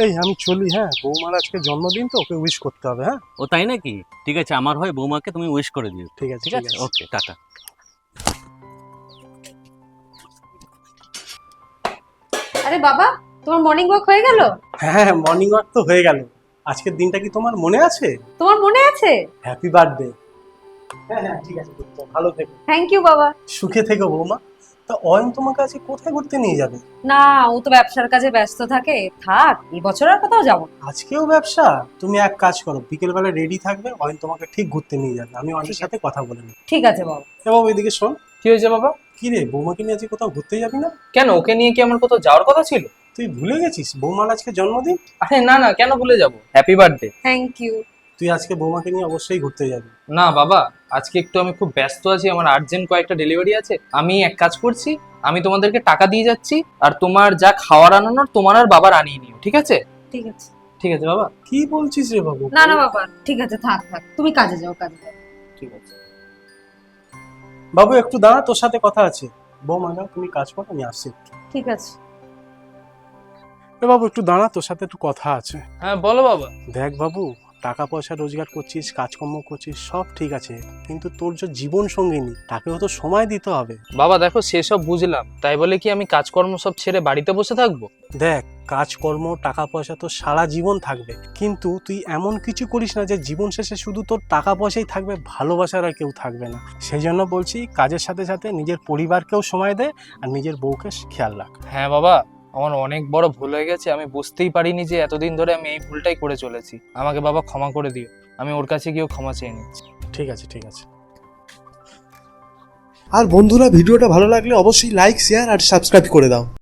এই আমি চলি, হ্যাঁ বৌমার আজকে জন্মদিন তো, ওকে উইশ করতে হবে। হ্যাঁ ও তাই নাকি? ঠিক আছে, আমার হয় বৌমাকে তুমি উইশ করে দিও। ঠিক আছে ঠিক আছে, ওকে, টাটা। আরে বাবা, তোমার মর্নিং ওয়াক হয়ে গেল? হ্যাঁ মর্নিং ওয়াক তো হয়ে গেল। আজকের দিনটা কি তোমার মনে আছে? তোমার মনে আছে? Happy birthday. হ্যাঁ হ্যাঁ ঠিক আছে, ভালো থেকো, থ্যাংক ইউ বাবা। সুখে থেকো বৌমা। তা অয়ন তোমাকে আজকে কোথায় ঘুরতে নিয়ে যাবে? না, ও তো ব্যবসার কাজে ব্যস্ত থাকে, থাক এই বছর আর কোথাও যাবো না। আজকেও ব্যবসা? তুমি এক কাজ করো, বিকেলবেলা রেডি থাকবে, অয়ন তোমাকে ঠিক ঘুরতে নিয়ে যাবে। আমি অয়নের সাথে কথা বলে নিই। ঠিক আছে বাবা। এ বাবু এদিকে শোন। কি হয়েছে বাবা? কি রে, বৌমাকে নিয়ে আজকে কোথাও ঘুরতে যাবি না? কেন, ওকে নিয়ে কি আমার কোথাও যাওয়ার কথা ছিল? তুই ভুলে গেছিস বৌমার আজকে জন্মদিন? আরে না না, কেন ভুলে যাব? Happy birthday. Thank you. তুই আজকে বৌমাকে নিয়ে অবশ্যই ঘুরতে যাবি। না বাবা, আজকে একটু আমি খুব ব্যস্ত আছি, আমার আর্জেন্ট কয়েকটা ডেলিভারি আছে। আমি এক কাজ করছি, আমি তোমাদেরকে টাকা দিয়ে যাচ্ছি, আর তোমার যা খাওয়ার আনানোর তোমার আর বাবার আনিয়ে নিও, ঠিক আছে? ঠিক আছে। ঠিক আছে বাবা। কি বলছিস রে বাবু? না না বাবা, ঠিক আছে, থাক থাক, তুমি কাজে যাও, কাজে যাও। ঠিক আছে। বাবু একটু দাঁড়া, তোর সাথে কথা আছে। বৌমা যাও, তুমি কাজ করো, আমি আসছি। ঠিক আছে। এ বাবু একটু দাঁড়া, তোর সাথে একটু কথা আছে। হ্যাঁ বলো বাবা। দেখ বাবু, টাকা পয়সা রোজগার করছিস, কাজকর্ম করছিস, সব ঠিক আছে, কিন্তু তোর যে জীবন সঙ্গিনী, তাকেও তো সময় দিতে হবে। বাবা দেখো, সেসব বুঝলাম, তাই বলে কি আমি কাজকর্ম সব ছেড়ে বাড়িতে বসে থাকবো? দেখ, কাজকর্ম টাকা পয়সা তো সারা জীবন থাকবে, কিন্তু তুই এমন কিছু করিস না যে জীবন শেষে শুধু তোর টাকা পয়সাই থাকবে, ভালোবাসার আর কেউ থাকবে না। সেই জন্য বলছি, কাজের সাথে সাথে নিজের পরিবারকেও সময় দে, আর নিজের বউকে খেয়াল রাখ। হ্যাঁ বাবা, আমার অনেক বড় ভুল হয়ে গেছে, আমি বুঝতেই পারিনি যে এতদিন ধরে আমি এই ভুলটাই করে চলেছি। আমাকে বাবা ক্ষমা করে দিও, আমি ওর কাছে গিয়েও ক্ষমা চেয়ে নিচ্ছি। ঠিক আছে ঠিক আছে। আর বন্ধুরা, ভিডিওটা ভালো লাগলে অবশ্যই লাইক, শেয়ার আর সাবস্ক্রাইব করে দাও।